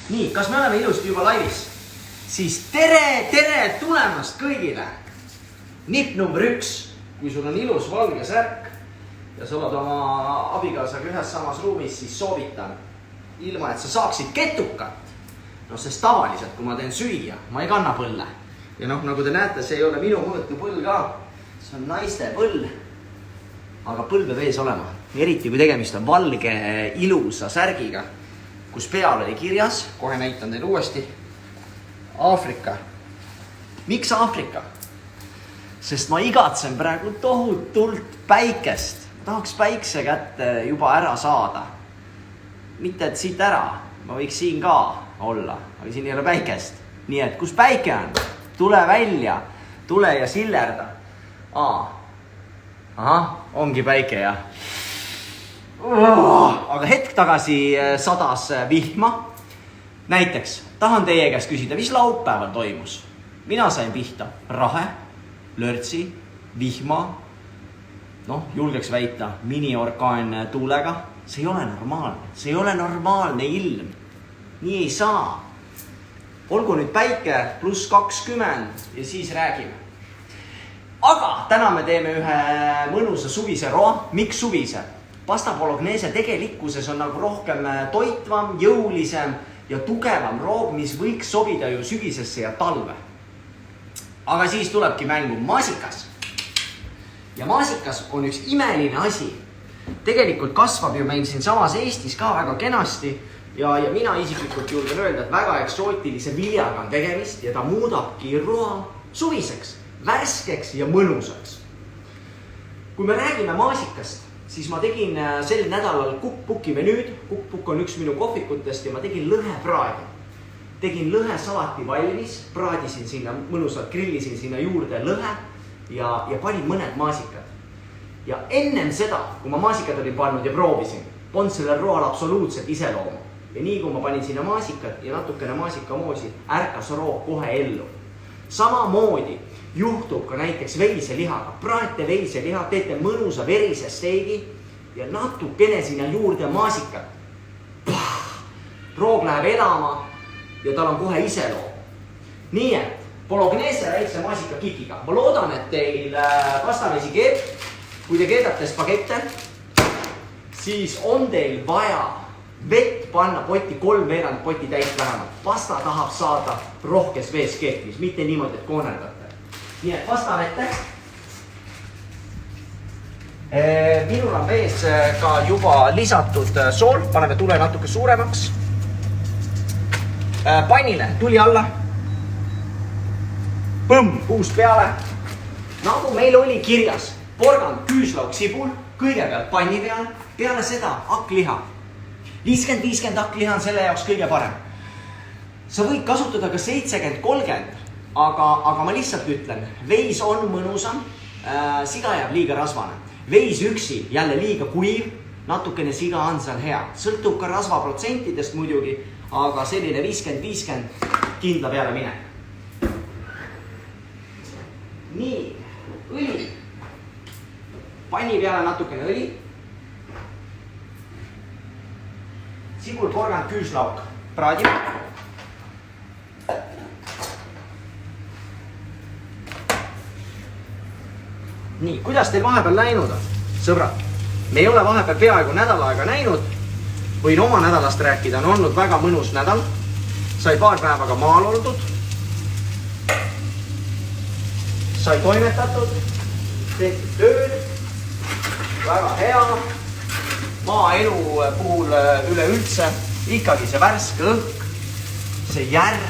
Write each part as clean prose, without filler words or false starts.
Nii, kas me oleme ilusti juba laivis? Siis tere tulemast kõigile! Nipp number 1, kui sul on ilus valge särk ja sa oled oma abikaasaga ühes samas ruumis, siis soovitan, ilma et sa saaksid ketukat. No sest tavaliselt, kui ma teen süüa, ma ei kanna põlle. Ja nagu te näete, see ei ole minu mõõtu põll ka. See on naiste põll. Aga põll peab ees olema. Eriti kui tegemist on valge ilusa särgiga, kus peal oli kirjas, kohe näitan teile uuesti, Aafrika. Miks Aafrika? Sest ma igatsen praegu tohutult päikest. Ma tahaks päikse kätte juba ära saada. Mitte et siit ära, ma võiks siin ka olla, aga siin ei ole päikest. Nii et kus päike on? Tule välja, tule ja sillerda. Ongi päike ja. Aga hetk tagasi sadas vihma. Näiteks, tahan teie käest küsida, mis laupäeval toimus? Mina sain pihta rahe, lörtsi, vihma, julgeks väita, miniorkaan tuulega. See ei ole normaalne, see ei ole normaalne ilm. Nii ei saa. Olgu nüüd päike pluss 20 ja siis räägime. Aga täna me teeme ühe mõnusa suvise roa. Miks suvise? Pasta bolognese tegelikkuses on nagu rohkem toitvam, jõulisem ja tugevam roog, mis võiks sobida ju sügisesse ja talve. Aga siis tulebki mängu maasikas. Ja maasikas on üks imeline asi. Tegelikult kasvab ju meil siin samas Eestis ka väga kenasti ja mina isiklikult julgen öelda, et väga eksootilise viljaga on tegemist ja ta muudabki roa suviseks, värskeks ja mõnusaks. Kui me räägime maasikast, siis ma tegin sel nädalal cookbooki menüüd. Cookbook on üks minu kohvikutest ja ma tegin lõhepraadi. Tegin lõhesalati valmis, praadisin sinna mõnusalt, grillisin sinna juurde lõhe ja panin mõned maasikad. Ja ennem seda, kui ma maasikad olin pannud ja proovisin, polnud sellel roal absoluutselt iseloomu. Ja nii kui ma panin sinna maasikad ja natukene maasikamoosi, ärkas roog kohe ellu. Samamoodi juhtub ka näiteks veiselihaga. Praete veiseliha, teete mõnusa verise steigi ja natukene sinna juurde maasikat. Roog läheb elama ja tal on kohe iseloom. Nii et bolognese väikse maasika kikiga. Ma loodan, et teil pastamesi keeb. Kui te keedate spagette, siis on teil vaja vett panna potti 3/4 poti täis vähemalt. Pasta tahab saada rohkes vees keetmis, mitte niimoodi, et koonerdate. Nii et pasta vette. Minul on vees ka juba lisatud sool, paneme tule natuke suuremaks. Pannile tuli alla. Põmm, puust peale. Nagu meil oli kirjas, porgand, küüslauk, sibul, kõigepealt panni peal, peale seda hakkliha. 50-50 hakkliha on selle jaoks kõige parem. Sa võid kasutada ka 70-30, aga ma lihtsalt ütlen, veis on mõnusam, siga jääb liiga rasvane. Veis üksi jälle liiga kuiv, natukene siga on seal hea. Sõltub ka rasva protsentidest muidugi, aga selline 50-50 kindla peale mine. Nii, õli. Panni peale natukene õli. Sibul, porgand, küüslauk. Praadime. Nii, kuidas teil vahepeal läinud on? Sõbrad, me ei ole vahepeal peaaegu nädal aega näinud. Võin oma nädalast rääkida, on olnud väga mõnus nädal. Sai paar päevaga maal oldud. Sai toimetatud. Tehtud tööd. Väga hea. Maaelu puhul üleüldse ikkagi see värske õhk, see järv,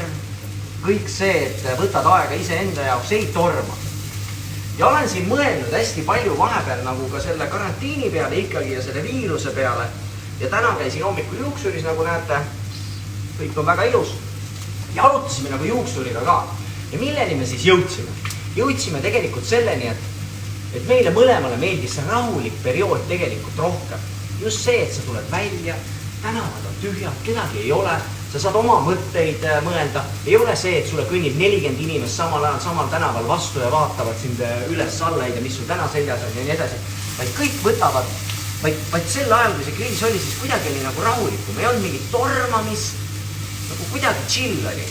kõik see, et võtad aega ise enda jaoks, ei torma. Ja olen siin mõelnud hästi palju vahepeal nagu ka selle karantiini peale ikkagi ja selle viiruse peale. Ja täna käisin hommikul juuksuris, nagu näete, kõik on väga ilus. Ja arutasime nagu juuksuriga ka. Ja milleni me siis jõudsime? Jõudsime tegelikult selleni, et meile mõlemale meeldis see rahulik periood tegelikult rohkem. Just see, et sa tuled välja, tänavad on tühjad, kedagi ei ole, sa saad oma mõtteid mõelda. Ei ole see, et sulle kõnnib 40 inimest samal ajal, samal tänaval vastu ja vaatavad sind üles allaid ja mis sul täna seljas on ja nii edasi. Vaid kõik võtavad, vaid sel ajal, kui see kriis oli, siis kuidagi oli nagu rahulikum. Ei olnud mingit tormamist, nagu kuidagi chill oli.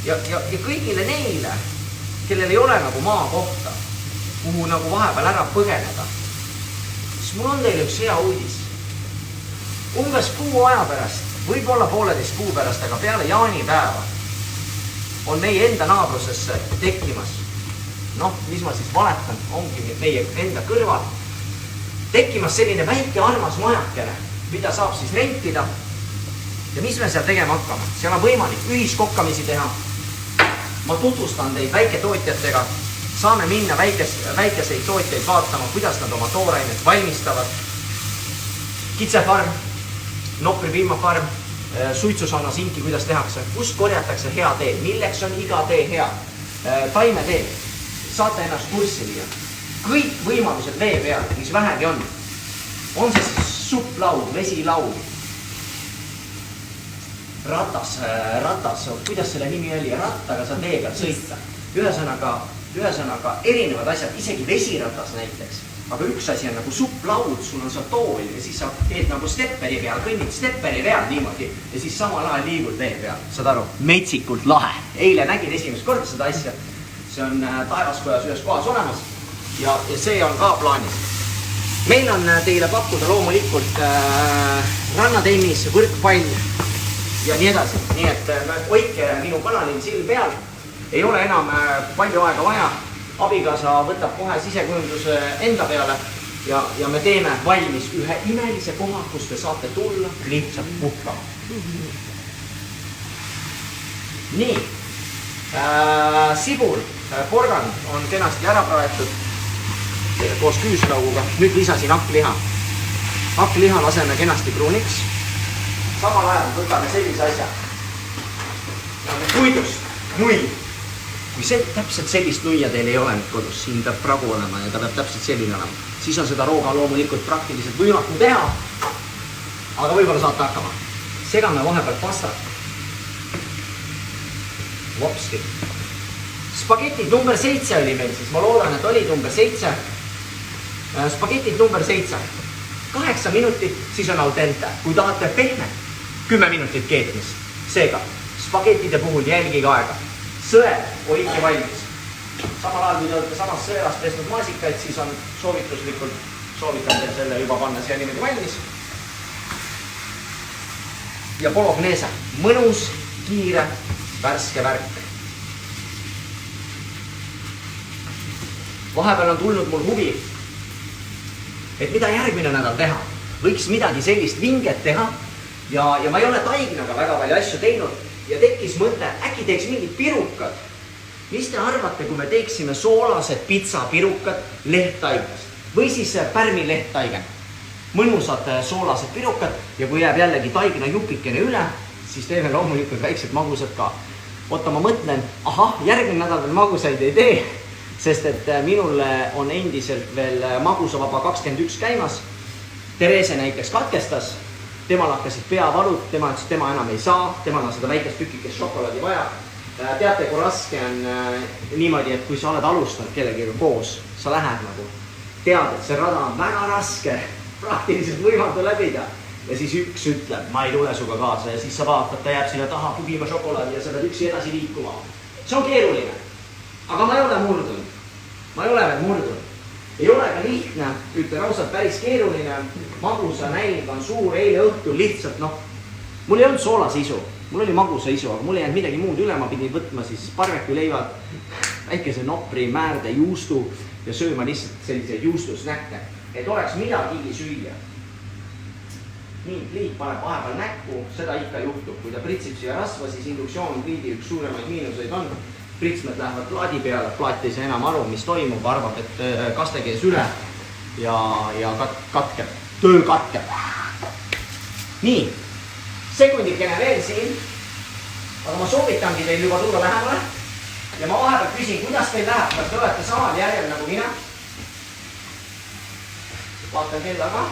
Ja kõigile neile, kellel ei ole nagu maa kohta, kuhu nagu vahepeal ära põgeneda, siis mul on teile üks hea uudis. Umbes kuu aja pärast, võib-olla 1,5 kuu pärast, aga peale jaanipäeva on meie enda naabrusesse tekkimas, mis ma siis valetan, ongi meie enda kõrval, tekkimas selline väike armas majakene, mida saab siis rentida. Ja mis me seal tegema hakkama? Seal on võimalik ühiskokkamisi teha. Ma tutvustan teid väiketootjatega. Saame minna väikeseid tootjaid vaatama, kuidas nad oma toorainet valmistavad. Kitsefarm, Nopri piimafarm, suitsusauna sinki, kuidas tehakse, kust korjatakse hea tee, milleks on iga tee hea, taimetee, saate ennast kurssi viia. Kõik võimalused vee peal, mis vähegi on see siis supplaud, vesilaud, ratas, kuidas selle nimi oli, rattaga saad vee peal sõita. Ühesõnaga erinevad asjad, isegi vesiratas näiteks. Aga üks asi on nagu supplaud, sul on seal tool ja siis sa teed nagu stepperi peal, kõnnid stepperi peal niimoodi ja siis samal ajal liigud vee peal. Saad aru? Metsikult lahe. Eile nägin esimest korda seda asja. See on Taevaskojas ühes kohas olemas ja see on ka plaanis. Meil on teile pakkuda loomulikult rannatennis, võrkpall ja nii edasi. Nii et hoidke minu kanalil silm peal. Ei ole enam palju aega vaja. Abikaasa võtab kohe sisekujunduse enda peale ja me teeme valmis ühe imelise koha, kus te saate tulla lihtsalt puhkama. Nii, sibul, porgand on kenasti ära praetud koos küüslauguga. Nüüd lisasin hakkliha. Hakkliha laseme kenasti pruuniks. Samal ajal võtame sellise asja. Puidust, nui. Kui täpselt sellist nuia teil ei ole nüüd kodus, siin peab pragu olema ja ta peab täpselt selline olema, siis on seda rooga loomulikult praktiliselt võimatu teha, aga võib-olla saate hakkama. Segame vahepeal pastat. Vopski. Spagetid number 7 oli meil siis, ma loodan, et oli number 7. Spagetid number 7. 8 minutit, siis on al dente. Kui tahate pehme, 10 minutit keetmist. Seega, spagetide puhul jälgige aega. Sõel hoidke valmis. Samal ajal, kui te olete samas sõelast pesnud maasikaid, siis on soovitan teil selle juba panna siia niimoodi valmis. Ja bolognese. Mõnus, kiire, värske värk. Vahepeal on tulnud mul huvi, et mida järgmine nädal teha. Võiks midagi sellist vinget teha ja ma ei ole taignaga väga palju asju teinud. Ja tekkis mõte, äkki teeks mingid pirukad. Mis te arvate, kui me teeksime soolased pitsapirukad lehttaigast? Või siis pärmi lehttaigen. Mõnusad soolased pirukad ja kui jääb jällegi taigna jupikene üle, siis teeme loomulikult väiksed magusad ka. Oota, ma mõtlen, järgmine nädal veel magusaid ei tee, sest et minul on endiselt veel magusavaba 21 käimas. Therese näiteks katkestas. Temal hakkasid peavalud, tema ütles, et tema enam ei saa, temal on seda väikest tükikest šokolaadi vaja. Teate, kui raske on niimoodi, et kui sa oled alustanud kellegiga koos, sa lähed nagu, tead, et see rada on väga raske, praktiliselt võimatu läbida. Ja siis üks ütleb, ma ei tule suga kaasa ja siis sa vaatad, ta jääb sinna taha pugima šokolaadi ja sa pead üksi edasi liikuma. See on keeruline, aga ma ei ole murdunud. Ma ei ole veel murdunud. Ei ole ka lihtne, ütlen ausalt päris keeruline, magusa nälg on suur, eile õhtul lihtsalt, mul ei olnud soolasisu, mul oli magusa isu, aga mul ei jäänud midagi muud üle, ma pidin võtma siis barbecueleivad, väikese Nopri, määrde, juustu ja sööma lihtsalt selliseid juustusnäkke, et oleks midagigi süüa. Nii, pliit paneb vahepeal näkku, seda ikka juhtub, kui ta pritsib siia rasva, siis induktsioon pliidi üks suuremaid miinuseid on. Pritsmed lähevad plaadi peale, plaat ei saa enam aru, mis toimub, arvab, et kaste kees üle ja katkeb, töö katkeb. Nii, sekundikene veel siin, aga ma soovitangi teil juba tulla lähemale ja ma vahepeal küsin, kuidas teil läheb, kas te olete samal järjel nagu mina? Vaatan kella ka.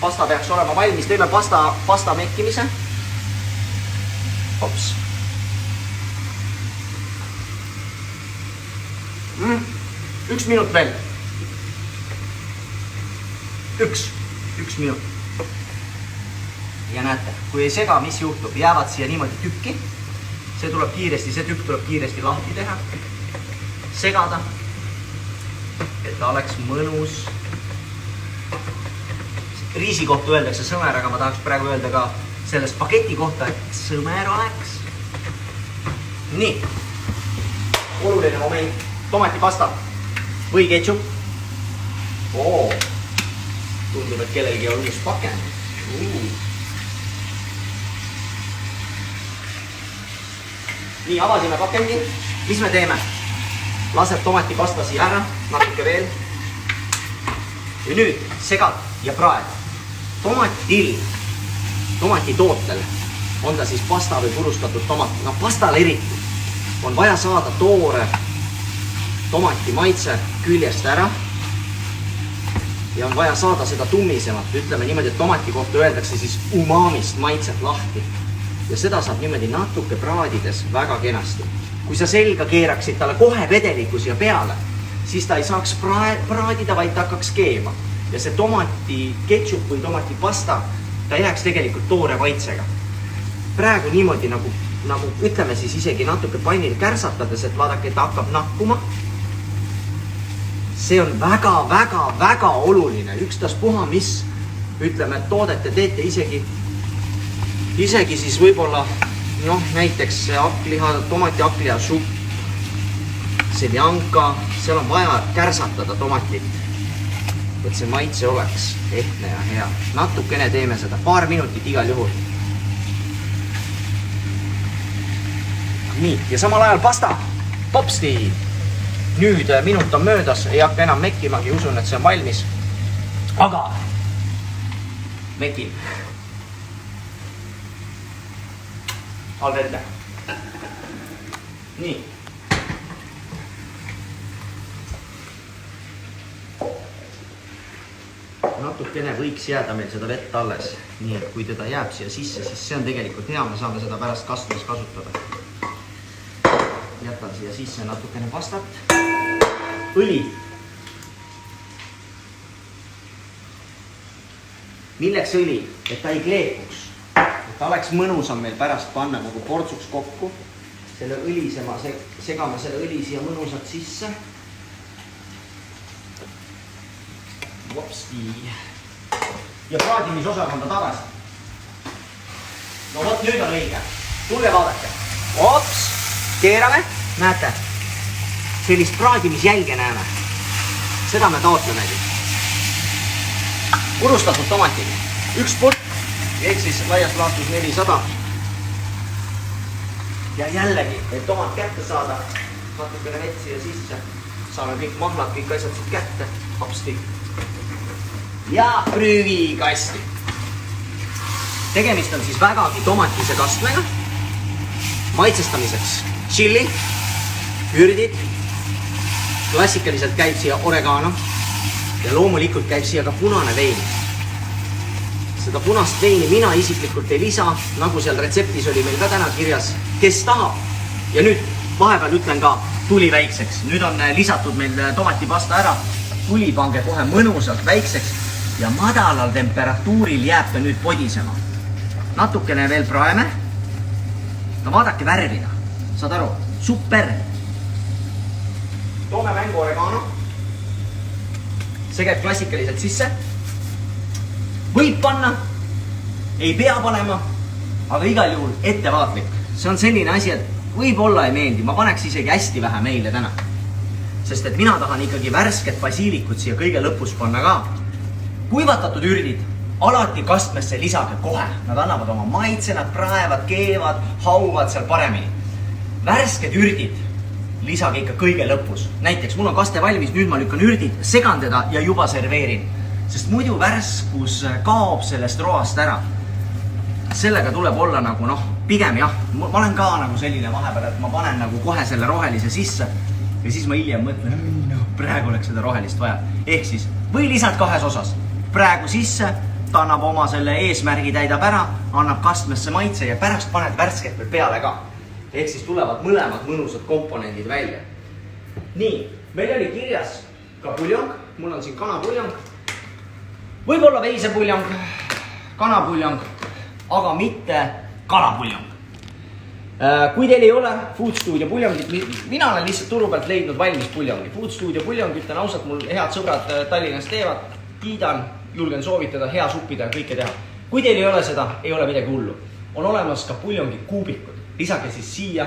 Pasta peaks olema valmis, teeme pasta mekkimise. Hops. Üks minut veel. Üks minut. ja näete, kui ei sega, mis juhtub, jäävad siia niimoodi tükki. See tuleb kiiresti, see tükk tuleb kiiresti lahti teha. Segada, et ta oleks mõnus. Riisi kohta öeldakse sõmer, aga ma tahaks praegu öelda ka selle spageti kohta, et sõmer oleks. Nii, oluline moment, tomatipasta või ketšup. Tundub, et kellelgi on uus pakend. Nii, avasime pakendi. Mis me teeme? Laseb tomatipasta siia ära, natuke veel. Ja nüüd segad ja praed. Tomatitootel, on ta siis pasta või purustatud tomat, pastal eriti, on vaja saada toore tomati maitse küljest ära ja on vaja saada seda tummisemat, ütleme niimoodi, et tomati kohta öeldakse siis umamist maitset lahti ja seda saab niimoodi natuke praadides väga kenasti. Kui sa selga keeraksid talle kohe vedeliku siia peale, siis ta ei saaks praadida, vaid ta hakkaks keema. Ja see tomati ketšup või tomati pasta, ta jääks tegelikult toore maitsega. Praegu niimoodi nagu ütleme siis isegi natuke pannil kärsatades, et vaadake, ta hakkab nahkuma. See on väga oluline, ükstas puha, mis ütleme, et toodet te teete isegi siis võib-olla näiteks tomati akliha supp, seljanka, seal on vaja kärsatada tomatit, et see maitse oleks ehtne ja hea. Natukene teeme seda, paar minutit igal juhul. Nii, ja samal ajal pasta, popsti. Nüüd minut on möödas, ei hakka enam mekkimagi, usun, et see on valmis. Aga mekin. Al dente. Nii. Natukene võiks jääda meil seda vett alles. Nii, et kui teda jääb siia sisse, siis see on tegelikult hea, me saame seda pärast kastmes kasutada. Jätan siia sisse natukene pastat. Õli. Milleks õli? Et ta ei kleepuks. Et ta oleks mõnusam meil pärast panna nagu portsuks kokku. Selle õlisema, segame selle õli siia mõnusalt sisse. Vopsti. Ja praadimisosakonda tagasi. No vot, nüüd on õige. Tulge vaadake. Ops, keerame. Näete, sellist praadimisjälge näeme. Seda me taotlemegi. Purustatud tomatini. Üks pult, ehk siis laias laastus 400. Ja jällegi, et tomat kätte saada, natukene vett siia sisse. Saame kõik mahlad, kõik asjad siit kätte. Hopsti. Ja prügikasti. Tegemist on siis vägagi tomatise kastmega. Maitsestamiseks chili, ürdid. Klassikaliselt käib siia oregano ja loomulikult käib siia ka punane vein. Seda punast veini mina isiklikult ei lisa, nagu seal retseptis oli meil ka täna kirjas, kes tahab. Ja nüüd vahepeal ütlen ka tuli väikseks. Nüüd on lisatud meil tomatipasta ära. Tuli pange kohe mõnusalt väikseks ja madalal temperatuuril jääb ta nüüd podisema. Natukene veel praeme. No vaadake värvida. Saad aru? Super! Toome mängu oregano. See käib klassikaliselt sisse. Võib panna, ei pea panema, aga igal juhul ettevaatlik. See on selline asi, et võib-olla ei meeldi. Ma paneks isegi hästi vähe meile täna. Sest et mina tahan ikkagi värsket basiilikut siia kõige lõpus panna ka. Kuivatatud ürdid alati kastmesse lisage kohe. Nad annavad oma maitse, nad praevad, keevad, hauvad seal paremini. Värsked ürdid lisage ikka kõige lõpus. Näiteks mul on kaste valmis, nüüd ma lükkan ürdid, segan teda ja juba serveerin. Sest muidu värskus kaob sellest roast ära. Sellega tuleb olla nagu pigem jah. Ma olen ka nagu selline vahepeal, et ma panen nagu kohe selle rohelise sisse ja siis ma hiljem mõtlen, praegu oleks seda rohelist vaja. Ehk siis või lisad kahes osas. Praegu sisse, ta annab oma selle eesmärgi täidab ära, annab kastmesse maitse ja pärast paned värsket veel peale ka. Ehk siis tulevad mõlemad mõnusad komponendid välja. Nii, meil oli kirjas ka puljong. Mul on siin kanapuljong. Võib-olla veisepuljong, kanapuljong, aga mitte kalapuljong. Kui teil ei ole Food Studio puljongit, mina olen lihtsalt turu pealt leidnud valmis puljongi. Food Studio puljong, ütlen ausalt, mul head sõbrad Tallinnas teevad, kiidan, julgen soovitada, hea suppida ja kõike teha. Kui teil ei ole seda, ei ole midagi hullu. On olemas ka puljongi kuubikud. Lisage siis siia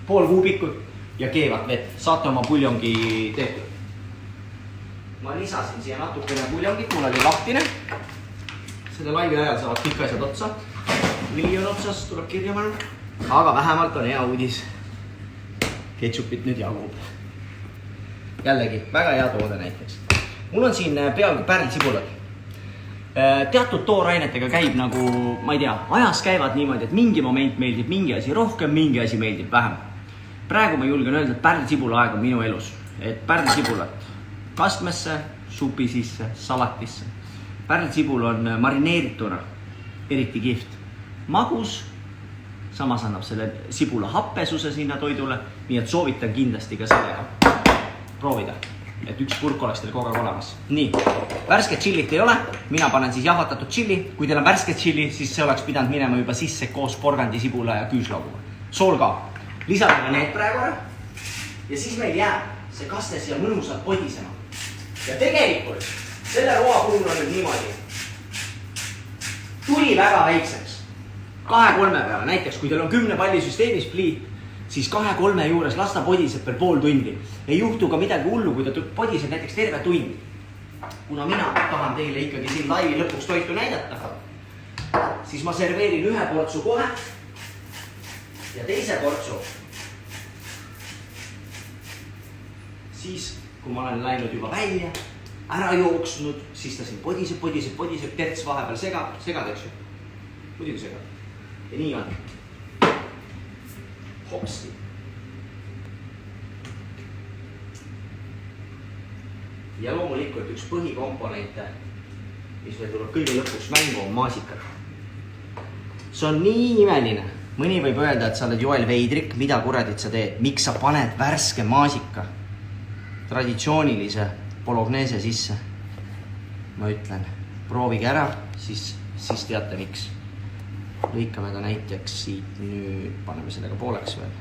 pool kuubikut ja keevat vett. Saate oma puljongi tehtud. Ma lisasin siia natukene puljongit, mul oli lahtine. Selle laivi ajal saavad kõik asjad otsa. Õli on otsas, tuleb kirja panna. Aga vähemalt on hea uudis. Ketšupit nüüd jagub. Jällegi, väga hea toode näiteks. Mul on siin peaaegu pärlsibulad. Teatud toorainetega käib nagu, ma ei tea, ajas käivad niimoodi, et mingi moment meeldib mingi asi rohkem, mingi asi meeldib vähem. Praegu ma julgen öelda, et pärlsibula aeg on minu elus. Et pärlsibulat kastmesse, supi sisse, salatisse. Pärlsibul on marineerituna eriti kihvt. Magus, samas annab selle sibula happesuse sinna toidule, nii et soovitan kindlasti ka sellega proovida, et üks purk oleks teil kogu aeg olemas. Nii, värsket chillit ei ole, mina panen siis jahvatatud chilli. Kui teil on värsket chilli, siis see oleks pidanud minema juba sisse koos porgandi, sibula ja küüslauguga. Sool ka. Lisame need praegu ära ja siis meil jääb see kaste siia mõnusalt podisema. Ja tegelikult selle roa puhul on nüüd niimoodi. Tuli väga väikseks. 2-3 peale, näiteks kui teil on 10 palli süsteemis pliit, siis 2-3 juures las ta podiseb veel pool tundi. Ei juhtu ka midagi hullu, kui ta podiseb näiteks terve tund. Kuna mina tahan teile ikkagi siin laivi lõpuks toitu näidata, siis ma serveerin ühe portsu kohe ja teise portsu. Siis, kui ma olen läinud juba välja, ära jooksnud, siis ta siin podiseb, terts vahepeal segad, eks ju. Muidugi segad. Ja nii on. Hopsti. Ja loomulikult üks põhikomponente, mis meil tuleb kõige lõpuks mängu, on maasikad. See on nii imeline. Mõni võib öelda, et sa oled Joel Veidrik, mida kuradit sa teed? Miks sa paned värske maasika traditsioonilise bolognese sisse? Ma ütlen, proovige ära, siis teate miks. Lõikame ta näiteks siit, nüüd paneme sellega pooleks veel.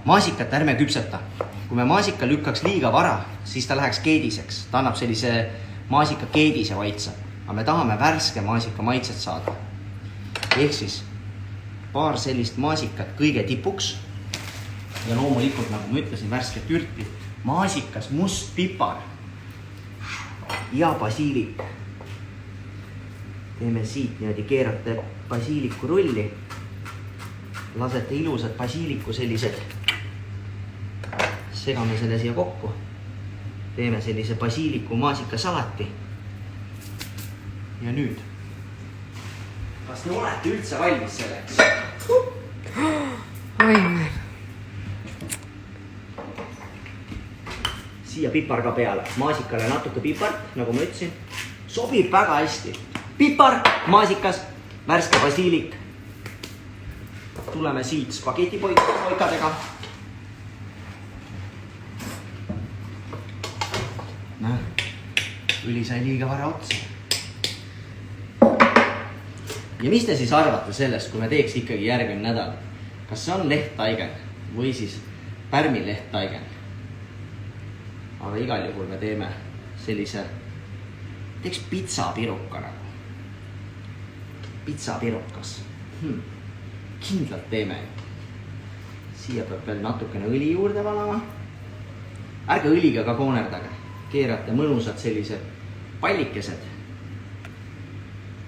Maasikat ärme küpseta. Kui me maasika lükkaks liiga vara, siis ta läheks keediseks. Ta annab sellise maasika keedise maitse. Aga me tahame värske maasika maitset saada. Ehk siis paar sellist maasikat kõige tipuks. Ja loomulikult, nagu ma ütlesin, värsket ürti. Maasikas, must pipar ja basiilik. Teeme siit niimoodi, keerate basiiliku rulli. Lasete ilusad basiiliku sellised. Segame selle siia kokku. Teeme sellise basiiliku maasika salati. Ja nüüd. Kas te olete üldse valmis selleks? Oi. Siia pipar ka peale. Maasikale natuke pipart, nagu ma ütlesin. Sobib väga hästi. Pipar, maasikas, värske basiilik. Tuleme siit spagetipoikadega. Õli sai liiga vara otsa. Ja mis te siis arvate sellest, kui me teeks ikkagi järgmine nädal? Kas see on lehttaigen või siis pärmi lehttaigen? Aga igal juhul me teeme sellise, teeks pitsapiruka nagu. Pitsapirukas. Kindlalt teeme. Siia peab veel natukene õli juurde valama. Ärge õliga ka koonerdage. Keerate mõnusad sellised pallikesed.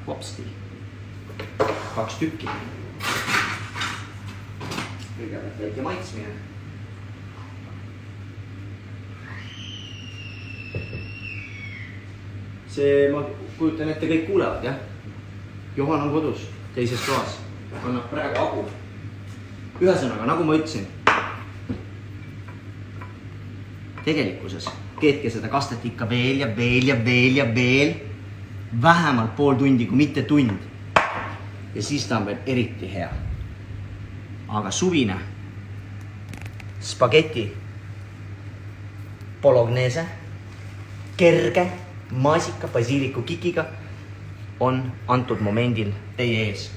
Hopsti. 2 tükki. Kõigepealt väike maitsmine. See, ma kujutan ette, kõik kuulevad, jah? Johan on kodus, teises toas. Kannab praegu agu. Ühesõnaga, nagu ma ütlesin, tegelikkuses keetke seda kastet ikka veel ja veel ja veel ja veel. Vähemalt pool tundi, kui mitte tund. Ja siis ta on veel eriti hea. Aga suvine spaghetti bolognese, kerge, maasika, basiiliku kikiga on antud momendil teie ees.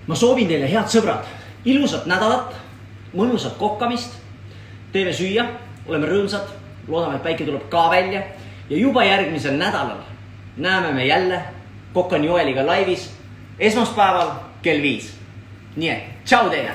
Ma soovin teile, head sõbrad, ilusat nädalat, mõnusat kokkamist, teeme süüa, oleme rõõmsad, loodame, et päike tuleb ka välja ja juba järgmisel nädalal näeme me jälle Kokan Joeliga laivis esmaspäeval kell 5. Nii et, tšau teile!